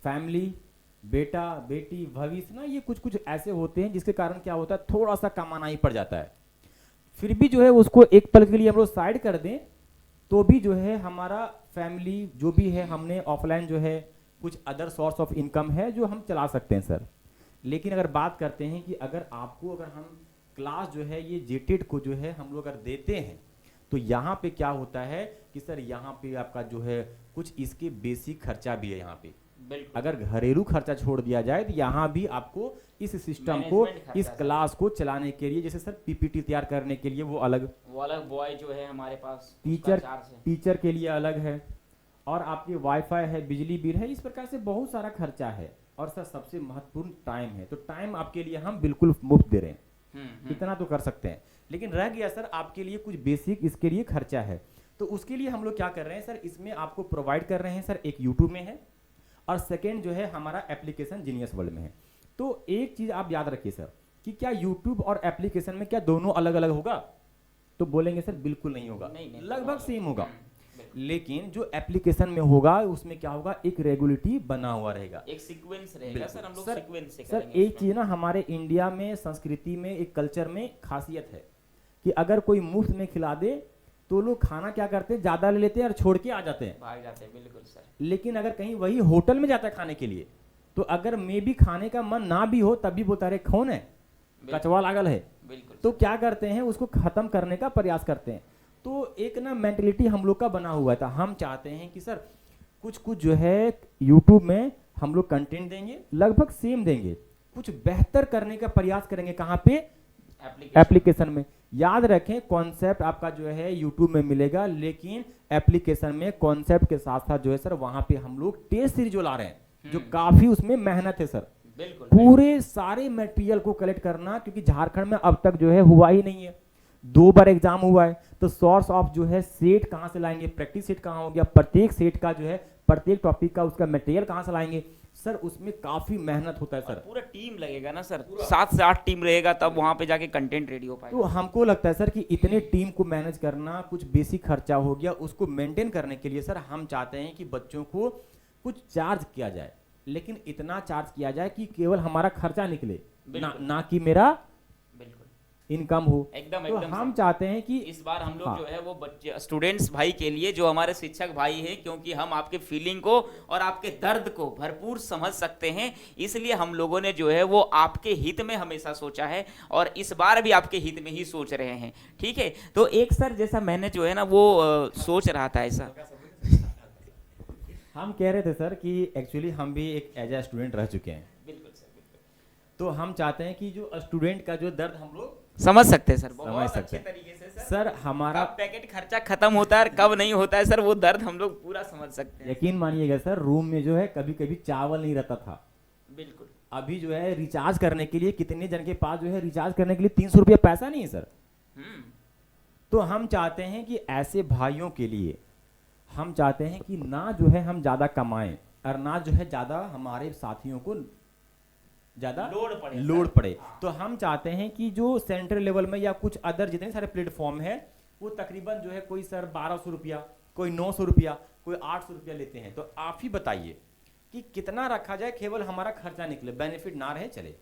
फैमिली, बेटा बेटी, भविष्य ना, ये कुछ कुछ ऐसे होते हैं जिसके कारण क्या होता है थोड़ा सा कमाना ही पड़ जाता है। फिर भी जो है उसको एक पल के लिए हम लोग साइड कर दें तो भी जो है हमारा फैमिली जो भी है, हमने ऑफलाइन जो है कुछ अदर सोर्स ऑफ इनकम है जो हम चला सकते हैं सर। लेकिन अगर बात करते हैं कि अगर हम क्लास जो है ये जेटेड को जो है हम लोग अगर देते हैं तो यहाँ पे क्या होता है कि सर यहाँ पे आपका जो है कुछ इसके बेसिक खर्चा भी है। यहाँ पे अगर घरेलू खर्चा छोड़ दिया जाए तो यहाँ भी आपको इस सिस्टम को, इस क्लास को चलाने के लिए, जैसे सर पीपीटी तैयार करने के लिए वो अलग बॉय जो है हमारे पास, टीचर के लिए अलग है, और आपके वाईफाई है, बिजली बिल है, इस प्रकार से बहुत सारा खर्चा है। और सर सबसे महत्वपूर्ण टाइम है, तो टाइम आपके लिए हम बिल्कुल मुफ्त दे रहे हैं, इतना तो कर सकते हैं। लेकिन रह गया सर आपके लिए कुछ बेसिक इसके लिए खर्चा है, तो उसके लिए हम लोग क्या कर रहे हैं सर, इसमें आपको प्रोवाइड कर रहे हैं सर, एक यूट्यूब में है और सेकेंड जो है हमारा एप्लीकेशन जीनियस वर्ल्ड में है। तो एक चीज आप याद रखिए सर कि क्या यूट्यूब और एप्लीकेशन में क्या दोनों अलग अलग होगा, तो बोलेंगे सर बिल्कुल नहीं होगा, लगभग सेम होगा। लेकिन जो एप्लीकेशन में होगा उसमें क्या होगा, एक रेगुलेटरी बना हुआ रहेगा, एक सीक्वेंस रहेगा सर, हम लोग सीक्वेंस से सर एक चीज ना हमारे इंडिया में संस्कृति में एक कल्चर में खासियत है कि अगर कोई मुफ्त में खिला दे तो लोग खाना क्या करते हैं, ज्यादा ले लेते हैं और छोड़ के आ जाते हैं, भाग जाते हैं। बिल्कुल सर। लेकिन अगर कहीं वही होटल में जाता है खाने के लिए तो अगर मे भी खाने का मन ना भी हो तब भी बोलता है कौन है, कचवा लागल है, बिल्कुल। तो क्या करते हैं उसको खत्म करने का प्रयास करते हैं। तो एक ना मेंटेलिटी हम लोग का बना हुआ था, हम चाहते हैं कि सर कुछ कुछ जो है यूट्यूब में हम लोग कंटेंट देंगे, लगभग सेम देंगे, कुछ बेहतर करने का प्रयास करेंगे। कहाँ पे? एप्लीकेशन में। याद रखें कॉन्सेप्ट आपका जो है यूट्यूब में मिलेगा, लेकिन एप्लीकेशन में कॉन्सेप्ट के साथ साथ जो है सर वहां पे हम लोग टेस्ट सीरीज जो ला रहे हैं, जो काफी उसमें मेहनत है सर, बिल्कुल पूरे सारे मटेरियल को कलेक्ट करना, क्योंकि झारखंड में अब तक जो है हुआ ही नहीं है, 2 बार एग्जाम हुआ है, तो सोर्स ऑफ जो है सेट कहाँ से लाएंगे, प्रैक्टिस सेट कहाँ हो गया, प्रत्येक सेट का जो है प्रत्येक टॉपिक का उसका मटेरियल कहाँ से लाएंगे सर, उसमें काफी मेहनत होता है सर। पूरा टीम लगेगा ना सर, 7 से 8 टीम रहेगा तब वहां पे जाके कंटेंट रेडी हो पाएगा। तो हमको लगता है सर कि इतने टीम को मैनेज करना कुछ बेसिक खर्चा हो गया, उसको मेंटेन करने के लिए सर हम चाहते हैं कि बच्चों को कुछ चार्ज किया जाए, लेकिन इतना चार्ज किया जाए कि केवल हमारा खर्चा निकले, ना कि मेरा बिल्कुल इनकम हो। एकदम तो एकदम हम चाहते हैं कि इस बार हम लोग हाँ। जो है वो बच्चे स्टूडेंट्स भाई के लिए, जो हमारे शिक्षक भाई हैं, क्योंकि हम आपके फीलिंग को और आपके दर्द को भरपूर समझ सकते हैं, इसलिए हम लोगों ने जो है वो आपके हित में हमेशा सोचा है और इस बार भी आपके हित में ही सोच रहे हैं। ठीक है, तो एक सर जैसा मैंने जो है ना वो सोच रहा था ऐसा, हम कह रहे थे सर कि एक्चुअली हम भी एक एज ए स्टूडेंट रह चुके हैं, बिल्कुल सर बिल्कुल तो हम चाहते हैं कि जो स्टूडेंट का जो दर्द हम लोग समझ सकते हैं सर, समझ बहुत सकते अच्छे हैं। तरीके से सर। सर हमारा कब पैकेट खर्चा खत्म होता है और कब नहीं होता है सर, वो दर्द हम लोग पूरा समझ सकते हैं। यकीन मानिएगा सर, रूम में जो है कभी कभी चावल नहीं रहता था, बिल्कुल अभी जो है रिचार्ज करने के लिए कितने जन के पास जो है रिचार्ज करने के लिए 300 रुपया पैसा नहीं है सर। तो हम चाहते हैं कि ऐसे भाइयों के लिए हम चाहते हैं कि ना जो है हम ज्यादा कमाएं और ना जो है ज्यादा हमारे साथियों को ज्यादा लोड पड़े। तो हम चाहते हैं कि जो सेंट्रल लेवल में या कुछ अदर जितने सारे प्लेटफॉर्म है वो तकरीबन जो है कोई सर 1200 रुपया, कोई 900 रुपया, कोई 800 रुपया लेते हैं। तो आप ही बताइए कि कितना रखा जाए केवल हमारा खर्चा निकले, बेनिफिट ना रहे चले।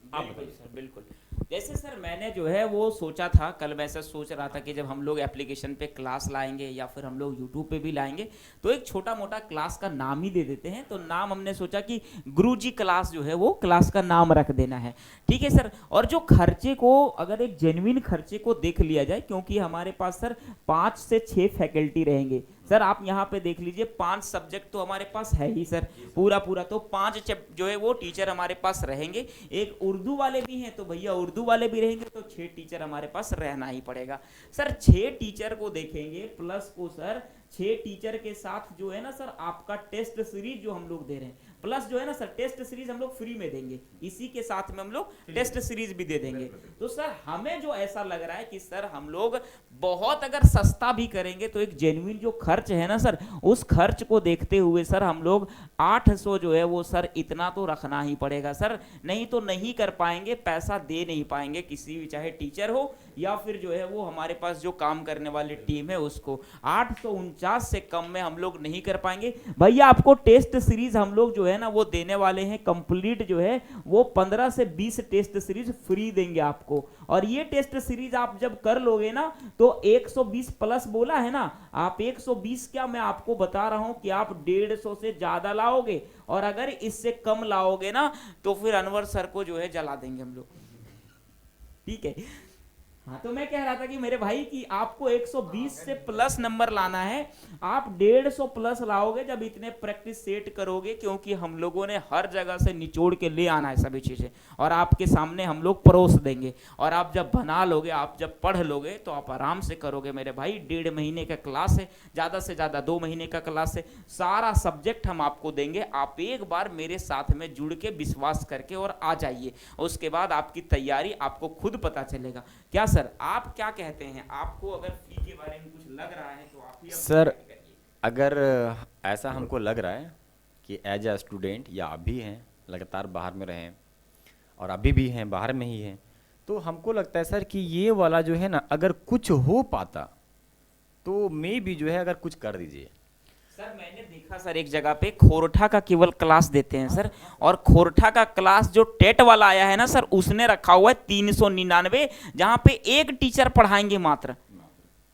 आप बिल्कुल बताइए सर बिल्कुल। जैसे सर मैंने जो है वो सोचा था, कल मैं ऐसा सोच रहा था कि जब हम लोग एप्लीकेशन पे क्लास लाएंगे या फिर हम लोग यूट्यूब पे भी लाएंगे तो एक छोटा मोटा क्लास का नाम ही दे देते हैं। तो नाम हमने सोचा कि गुरुजी क्लास जो है वो क्लास का नाम रख देना है। ठीक है सर, और जो खर्चे को अगर एक जेन्युइन खर्चे को देख लिया जाए, क्योंकि हमारे पास सर 5 से 6 फैकल्टी रहेंगे सर, आप यहाँ पे देख लीजिए 5 सब्जेक्ट तो हमारे पास है ही सर, पूरा तो 5 जो है वो टीचर हमारे पास रहेंगे। एक उर्दू वाले भी हैं तो भैया उर्दू वाले भी रहेंगे, तो 6 टीचर हमारे पास रहना ही पड़ेगा सर। 6 टीचर को देखेंगे प्लस को सर 6 टीचर के साथ जो है ना सर आपका टेस्ट सीरीज जो हम लोग दे रहे हैं, प्लस जो है ना सर टेस्ट सीरीज हम लोग फ्री में देंगे, इसी के साथ में हम लोग टेस्ट सीरीज भी दे देंगे। तो सर हमें जो ऐसा लग रहा है कि सर हम लोग बहुत अगर सस्ता भी करेंगे तो एक जेन्युइन जो खर्च है ना सर, उस खर्च को देखते हुए सर हम लोग 800 जो है वो सर इतना तो रखना ही पड़ेगा सर, नहीं तो नहीं कर पाएंगे, पैसा दे नहीं पाएंगे किसी भी, चाहे टीचर हो या फिर जो है वो हमारे पास जो काम करने वाली टीम है उसको। 849 से कम में हम लोग नहीं कर पाएंगे भैया। आपको टेस्ट सीरीज हम लोग जो है ना वो देने वाले हैं कंप्लीट, जो है वो 15 से 20 टेस्ट सीरीज फ्री देंगे आपको। और ये टेस्ट सीरीज आप जब कर लोगे ना तो 120 प्लस बोला है ना, आप 120 क्या मैं आपको बता रहा हूं कि आप 150 से ज्यादा लाओगे, और अगर इससे कम लाओगे ना तो फिर अनवर सर को जो है जला देंगे हम लोग। ठीक है, हाँ तो मैं कह रहा था कि मेरे भाई कि आपको 120 से प्लस नंबर लाना है, आप 150 प्लस लाओगे जब इतने प्रैक्टिस सेट करोगे, क्योंकि हम लोगों ने हर जगह से निचोड़ के ले आना है सभी चीजें और आपके सामने हम लोग परोस देंगे। और आप जब बना लोगे, आप जब पढ़ लोगे तो आप आराम से करोगे मेरे भाई। 1.5 महीने का क्लास है, ज्यादा से ज्यादा 2 महीने का क्लास है, सारा सब्जेक्ट हम आपको देंगे। आप एक बार मेरे साथ में जुड़ के विश्वास करके और आ जाइए, उसके बाद आपकी तैयारी आपको खुद पता चलेगा। क्या सर आप क्या कहते हैं? आपको अगर फी के बारे में कुछ लग रहा है तो आप ही सर अगर ऐसा हमको लग रहा है कि एज अ स्टूडेंट या अभी हैं लगातार बाहर में रहें और अभी भी हैं बाहर में ही हैं, तो हमको लगता है सर कि ये वाला जो है ना अगर कुछ हो पाता तो मे भी जो है अगर कुछ कर दीजिए। सर मैंने देखा सर एक जगह पे खोरठा का केवल क्लास देते हैं सर, और खोरठा का क्लास जो टेट वाला आया है ना सर उसने रखा हुआ है 399, जहां पे एक टीचर पढ़ाएंगे मात्र।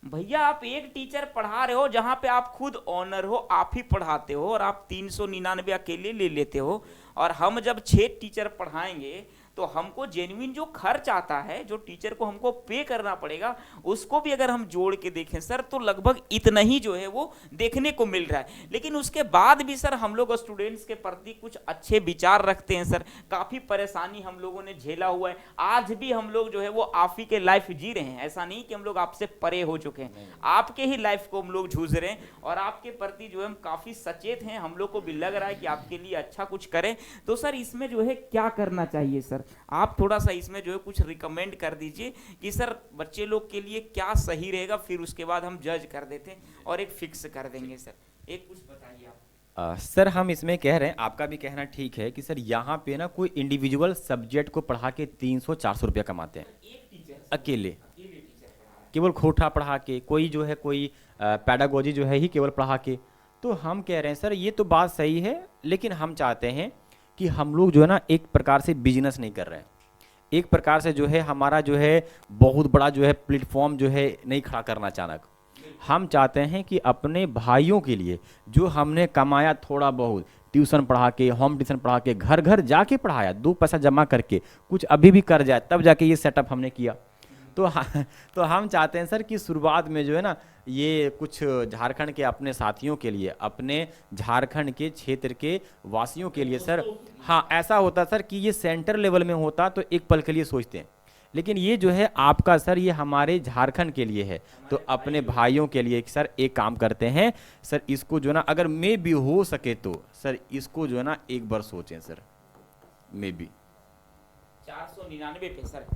भैया आप एक टीचर पढ़ा रहे हो जहां पे आप खुद ऑनर हो, आप ही पढ़ाते हो, और आप 399 अकेले ले लेते हो। और हम जब 6 टीचर पढ़ाएंगे तो हमको जेन्युइन जो खर्च आता है, जो टीचर को हमको पे करना पड़ेगा, उसको भी अगर हम जोड़ के देखें सर तो लगभग इतना ही जो है वो देखने को मिल रहा है। लेकिन उसके बाद भी सर हम लोग स्टूडेंट्स के प्रति कुछ अच्छे विचार रखते हैं सर। काफ़ी परेशानी हम लोगों ने झेला हुआ है, आज भी हम लोग जो है वो आप ही के लाइफ जी रहे हैं। ऐसा नहीं कि हम लोग आपसे परे हो चुके हैं, आपके ही लाइफ को हम लोग जूझ रहे हैं और आपके प्रति जो है हम काफ़ी सचेत हैं। हम लोग को भी लग रहा है कि आपके लिए अच्छा कुछ करें। तो सर इसमें जो है क्या करना चाहिए सर, आप थोड़ा सा इसमें जो है कुछ रिकमेंड कर दीजिए कि सर बच्चे लोग के लिए क्या सही रहेगा, फिर उसके बाद हम जज कर देते हैं और एक फिक्स कर देंगे। सर एक कुछ बताइए आप। सर हम इसमें कह रहे हैं, आपका भी कहना ठीक है कि सर यहाँ पे ना कोई इंडिविजुअल सब्जेक्ट को पढ़ा के 300-400 रुपया कमाते हैं एक टीचर अकेले, केवल खोटा पढ़ा के, कोई जो है कोई पैडागोजी जो है ही केवल पढ़ा के। तो हम कह रहे हैं सर ये तो बात सही है, लेकिन हम चाहते हैं कि हम लोग जो है ना एक प्रकार से बिजनेस नहीं कर रहे हैं, एक प्रकार से जो है हमारा जो है बहुत बड़ा जो है प्लेटफॉर्म जो है नहीं खड़ा करना अचानक। हम चाहते हैं कि अपने भाइयों के लिए जो हमने कमाया थोड़ा बहुत, ट्यूशन पढ़ा के, होम ट्यूशन पढ़ा के, घर घर जाके पढ़ाया, 2 पैसा जमा करके, कुछ अभी भी कर जाए तब जाके ये सेटअप हमने किया। तो हम चाहते हैं सर कि शुरुआत में जो है ना ये कुछ झारखंड के अपने साथियों के लिए, अपने झारखंड के क्षेत्र के वासियों के लिए सर, हाँ ऐसा होता सर कि ये सेंटर लेवल में होता तो एक पल के लिए सोचते हैं, लेकिन ये जो है आपका सर ये हमारे झारखंड के लिए है। तो अपने भाइयों के लिए सर एक काम करते हैं सर, इसको जो है ना अगर मे भी हो सके तो सर इसको जो है ना एक बार सोचें सर, मे बी 499 पे सर,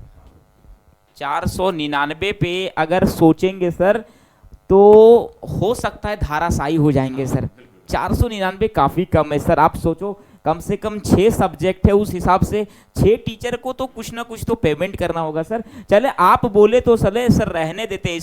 499 पे अगर सोचेंगे सर तो हो सकता है धाराशायी हो जाएंगे सर। 499 काफ़ी कम है सर। आप सोचो कम से कम 6 सब्जेक्ट है, उस हिसाब से 6 टीचर को तो कुछ ना कुछ तो पेमेंट करना होगा सर। चले आप बोले तो चले सर, रहने देते हैं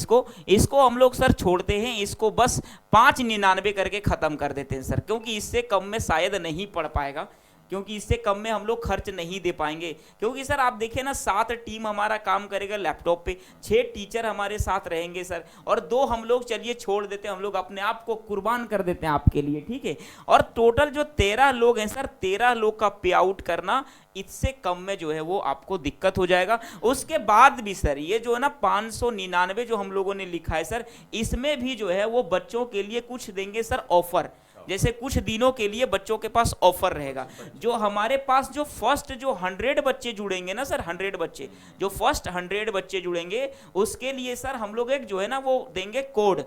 इसको हम लोग सर छोड़ते हैं, इसको बस 599 करके ख़त्म कर देते हैं सर, क्योंकि इससे कम में शायद नहीं पढ़ पाएगा, क्योंकि इससे कम में हम लोग खर्च नहीं दे पाएंगे। क्योंकि सर आप देखिए ना 7 टीम हमारा काम करेगा लैपटॉप पे, 6 टीचर हमारे साथ रहेंगे सर, और 2 हम लोग चलिए छोड़ देते हैं, हम लोग अपने आप को कुर्बान कर देते हैं आपके लिए, ठीक है। और टोटल जो 13 लोग हैं सर, 13 लोग का पे आउट करना, इससे कम में जो है वो आपको दिक्कत हो जाएगा। उसके बाद भी सर ये जो है ना 599 जो हम लोगों ने लिखा है सर, इसमें भी जो है वो बच्चों के लिए कुछ देंगे सर ऑफर। जैसे कुछ दिनों के लिए बच्चों के पास ऑफर रहेगा। जो हमारे पास जो फर्स्ट जो 100 बच्चे जुड़ेंगे ना सर, 100 बच्चे, जो फर्स्ट 100 बच्चे जुड़ेंगे उसके लिए सर हम लोग एक जो है ना वो देंगे कोड,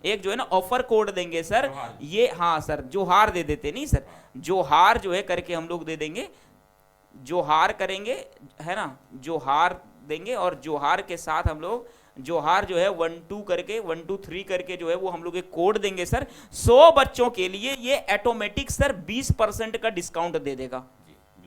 एक जो है ना ऑफर कोड देंगे सर। ये हाँ सर, जोहार दे देते नहीं सर, जोहार जो है करके हम लोग दे देंगे, जोहार करेंगे है ना, जोहार देंगे, और जोहार के साथ हम लोग जोहार जो है 1 2 करके 1 2 3 करके जो है वो हम लोग एक कोड देंगे सर। 100 बच्चों के लिए ये ऑटोमेटिक सर 20% का डिस्काउंट दे देगा,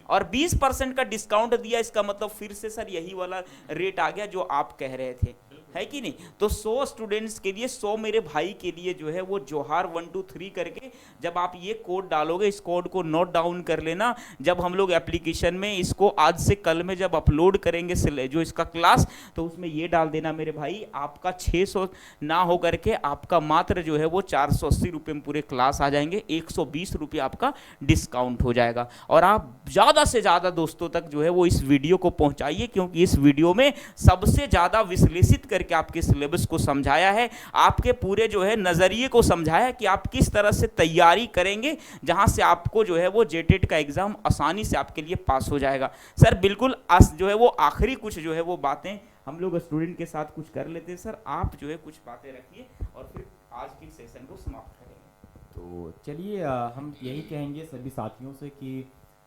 और 20% का डिस्काउंट दिया, इसका मतलब फिर से सर यही वाला रेट आ गया जो आप कह रहे थे, है कि नहीं। तो 100 स्टूडेंट्स के लिए, 100 मेरे भाई के लिए जो है वो जोहार 1 2 3 करके जब आप ये कोड डालोगे, इस कोड को नोट डाउन कर लेना। जब हम लोग एप्लीकेशन में इसको आज से कल में जब अपलोड करेंगे जो इसका क्लास, तो उसमें ये डाल देना मेरे भाई, आपका 600 ना हो करके आपका मात्र जो है वो 480 रुपये में पूरे क्लास आ जाएंगे, 120 रुपये आपका डिस्काउंट हो जाएगा। और आप ज़्यादा से ज़्यादा दोस्तों तक जो है वो इस वीडियो को पहुँचाइए, क्योंकि इस वीडियो में सबसे ज़्यादा विश्लेषित करके आपके सिलेबस को समझाया है, आपके पूरे जो है नजरिए को समझाया है कि आप किस तरह से तैयारी करेंगे, जहां से आपको जो है वो जेटेट का एग्जाम आसानी से आपके लिए पास हो जाएगा। सर बिल्कुल जो है वो आखिरी कुछ जो है वो बातें हम लोग स्टूडेंट के साथ कुछ कर लेते हैं सर, आप जो है कुछ बातें रखिए और फिर आज के सेशन को समाप्त करेंगे। तो चलिए हम यही कहेंगे सभी साथियों से कि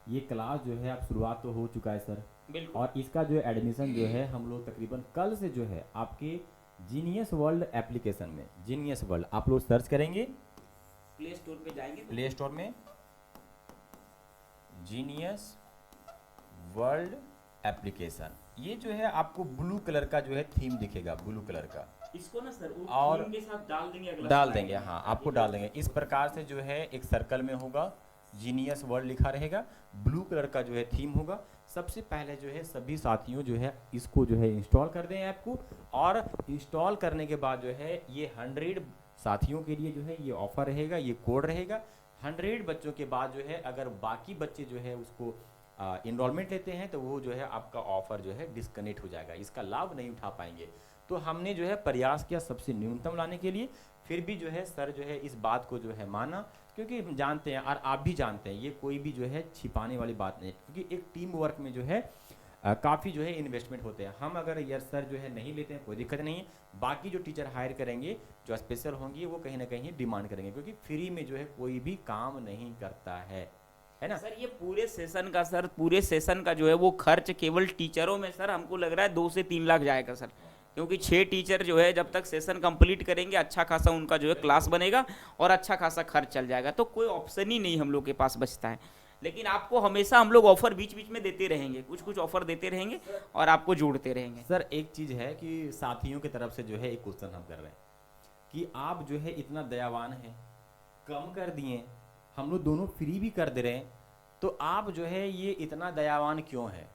ये क्लास जो है अब शुरुआत तो हो चुका है सर, और इसका जो एडमिशन जो है हम लोग तकरीबन कल से जो है आपके जीनियस वर्ल्ड एप्लीकेशन में, जीनियस वर्ल्ड आप लोग सर्च करेंगे, प्ले स्टोर पे जाएंगे, प्ले स्टोर में जीनियस वर्ल्ड एप्लीकेशन, ये जो है आपको ब्लू कलर का जो है थीम दिखेगा, ब्लू कलर का, इसको ना सर और थीम के साथ डाल देंगे, डाल देंगे, हाँ आपको डाल देंगे। इस प्रकार से जो है एक सर्कल में होगा, जीनियस वर्ल्ड लिखा रहेगा, ब्लू कलर का जो है थीम होगा। सबसे पहले जो है सभी साथियों जो है इसको जो है इंस्टॉल कर दें ऐप को, और इंस्टॉल करने के बाद जो है ये 100 साथियों के लिए जो है ये ऑफर रहेगा, ये कोड रहेगा। 100 बच्चों के बाद जो है अगर बाकी बच्चे जो है उसको इनरोलमेंट लेते हैं तो वो जो है आपका ऑफर जो है डिस्कनेक्ट हो जाएगा, इसका लाभ नहीं उठा पाएंगे। तो हमने जो है प्रयास किया सबसे न्यूनतम लाने के लिए, फिर भी जो है सर जो है इस बात को जो है माना, क्योंकि हम जानते हैं और आप भी जानते हैं ये कोई भी जो है छिपाने वाली बात नहीं है, क्योंकि एक टीम वर्क में जो है काफ़ी जो है इन्वेस्टमेंट होते हैं। हम अगर यार सर जो है नहीं लेते हैं कोई दिक्कत नहीं है, बाकी जो टीचर हायर करेंगे जो स्पेशल होंगी वो कहीं ना कहीं डिमांड करेंगे, क्योंकि फ्री में जो है कोई भी काम नहीं करता है ना सर। ये पूरे सेशन का सर, पूरे सेशन का जो है वो खर्च केवल टीचरों में सर हमको लग रहा है 2 से 3 लाख जाएगा सर, क्योंकि 6 टीचर जो है जब तक सेशन कंप्लीट करेंगे अच्छा खासा उनका जो है क्लास बनेगा और अच्छा खासा खर्च चल जाएगा, तो कोई ऑप्शन ही नहीं हम लोग के पास बचता है। लेकिन आपको हमेशा हम लोग ऑफर बीच बीच में देते रहेंगे, कुछ कुछ ऑफर देते रहेंगे और आपको जोड़ते रहेंगे। सर एक चीज़ है कि साथियों की तरफ से जो है एक क्वेश्चन हम कर रहे हैं कि आप जो है इतना दयावान हैं, कम कर दिए, हम लोग दोनों फ्री भी कर दे रहे हैं, तो आप जो है ये इतना दयावान क्यों है?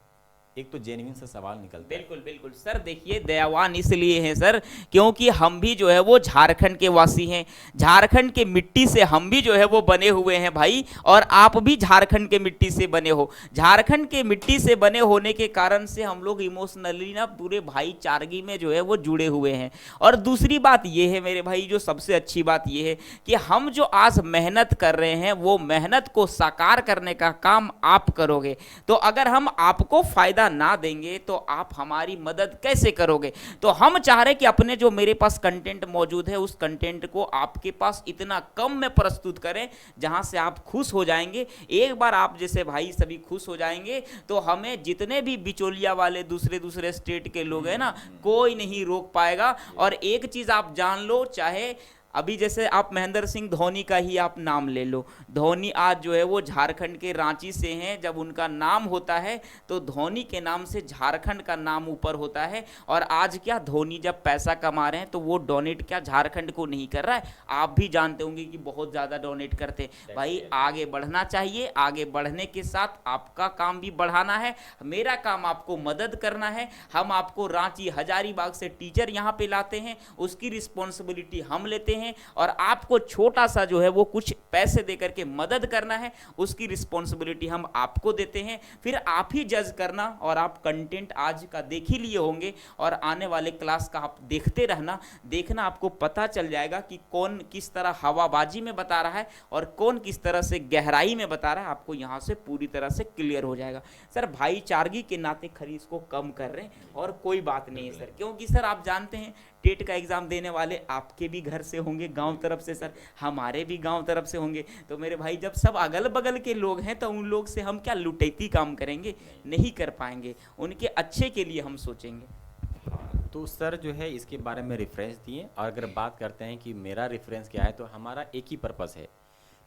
एक तो जेन्युइन सा सवाल निकलता है। बिल्कुल बिल्कुल सर, देखिए दयावान इसलिए हैं सर क्योंकि हम भी जो है वो झारखंड के वासी हैं, झारखंड के मिट्टी से हम भी जो है वो बने हुए हैं भाई, और आप भी झारखंड के मिट्टी से बने हो। झारखंड के मिट्टी से बने होने के कारण से हम लोग इमोशनली ना पूरे भाईचारगी में जो है वो जुड़े हुए हैं। और दूसरी बात ये है मेरे भाई, जो सबसे अच्छी बात ये है कि हम जो आज मेहनत कर रहे हैं वो मेहनत को साकार करने का काम आप करोगे, तो अगर हम आपको फायदा ना देंगे तो आप हमारी मदद कैसे करोगे? तो हम चाह रहे कि अपने जो मेरे पास कंटेंट मौजूद है उस कंटेंट को आपके पास इतना कम में प्रस्तुत करें जहां से आप खुश हो जाएंगे। एक बार आप जैसे भाई सभी खुश हो जाएंगे तो हमें जितने भी बिचौलिया वाले दूसरे दूसरे स्टेट के लोग हैं ना, कोई नहीं रोक पाएगा। और एक चीज आप जान लो, चाहे अभी जैसे आप महेंद्र सिंह धोनी का ही आप नाम ले लो, धोनी आज जो है वो झारखंड के रांची से हैं, जब उनका नाम होता है तो धोनी के नाम से झारखंड का नाम ऊपर होता है। और आज क्या धोनी जब पैसा कमा रहे हैं तो वो डोनेट क्या झारखंड को नहीं कर रहा है, आप भी जानते होंगे कि बहुत ज़्यादा डोनेट करते हैं। भाई आगे बढ़ना चाहिए, आगे बढ़ने के साथ आपका काम भी बढ़ाना है, मेरा काम आपको मदद करना है। हम आपको रांची हजारीबाग से टीचर यहाँ पे लाते हैं, उसकी रिस्पॉन्सिबिलिटी हम लेते हैं, और आपको छोटा सा जो है वो कुछ पैसे देकर के मदद करना है, उसकी रिस्पॉन्सिबिलिटी हम आपको देते हैं। फिर आप ही जज करना, और आप कंटेंट आज का देख ही लिए होंगे और आने वाले क्लास का आप देखते रहना, देखना आपको पता चल जाएगा कि कौन किस तरह हवाबाजी में बता रहा है और कौन किस तरह से गहराई में बता रहा है, आपको यहाँ से पूरी तरह से क्लियर हो जाएगा। सर भाईचारगी के नाते खरीद को कम कर रहे हैं और कोई बात नहीं है सर, क्योंकि सर आप जानते हैं टेट का एग्जाम देने वाले आपके भी घर से होंगे, गांव तरफ से सर, हमारे भी गांव तरफ से होंगे। तो मेरे भाई जब सब अगल बगल के लोग हैं तो उन लोग से हम क्या लुटेती काम करेंगे? नहीं कर पाएंगे, उनके अच्छे के लिए हम सोचेंगे। तो सर जो है इसके बारे में रेफरेंस दिए, और अगर बात करते हैं कि मेरा रेफरेंस क्या है, तो हमारा एक ही पर्पस है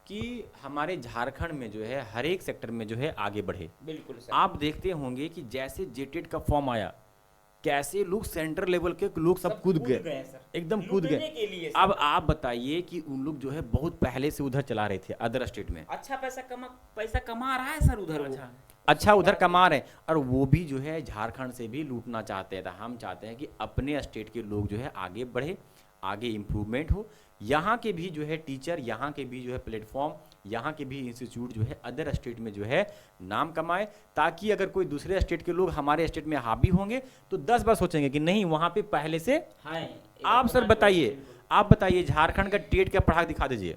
कि हमारे झारखंड में जो है हर एक सेक्टर में जो है आगे बढ़े। बिल्कुल सर। आप देखते होंगे कि जैसे जेटेड का फॉर्म आया, कैसे लोग सेंटर लेवल के लोग सब कूद गए, एकदम कूद गए। अब आप बताइए कि उन लोग जो है बहुत पहले से उधर चला रहे थे अदर स्टेट में, अच्छा पैसा कमा रहा है सर उधर, अच्छा उधर कमा रहे हैं, और वो भी जो है झारखंड से भी लूटना चाहते हैं। हम चाहते हैं कि अपने स्टेट के लोग जो है आगे बढ़े, आगे इम्प्रूवमेंट हो, यहाँ के भी जो है टीचर, यहाँ के भी जो है प्लेटफॉर्म, यहाँ के भी इंस्टीट्यूट जो है अदर स्टेट में जो है नाम कमाए, ताकि अगर कोई दूसरे स्टेट के लोग हमारे स्टेट में हावी होंगे तो 10 बार सोचेंगे कि नहीं वहाँ पे पहले से। आप सर बताइए झारखंड का टेट का पढ़ा दिखा दीजिए,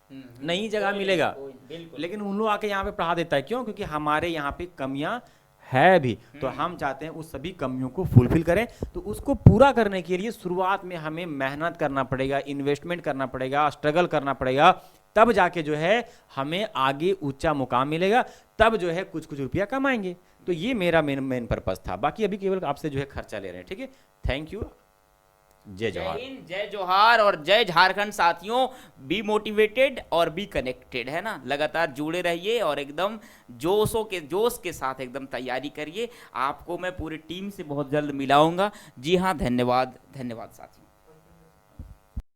नई जगह मिलेगा, लेकिन उन लोग आके यहाँ पे पढ़ा देता है। क्यों? क्योंकि हमारे यहाँ पे कमियाँ है भी, तो हम चाहते हैं उस सभी कमियों को फुलफिल करें। तो उसको पूरा करने के लिए शुरुआत में हमें मेहनत करना पड़ेगा, इन्वेस्टमेंट करना पड़ेगा, स्ट्रगल करना पड़ेगा, तब जाके जो है हमें आगे ऊंचा मुकाम मिलेगा, तब जो है कुछ कुछ रुपया कमाएंगे। तो ये मेरा मेन पर्पस था। बाकी अभी केवल आपसे जो है खर्चा ले रहे हैं। ठीक है, थैंक यू, जय जवाहर। जय हिंद, जय जोहार और जय झारखंड। साथियों बी मोटिवेटेड और बी कनेक्टेड, है ना, लगातार जुड़े रहिए और एकदम जोश के साथ एकदम तैयारी करिए। आपको मैं पूरी टीम से बहुत जल्द मिलाऊंगा। जी हाँ, धन्यवाद साथियों।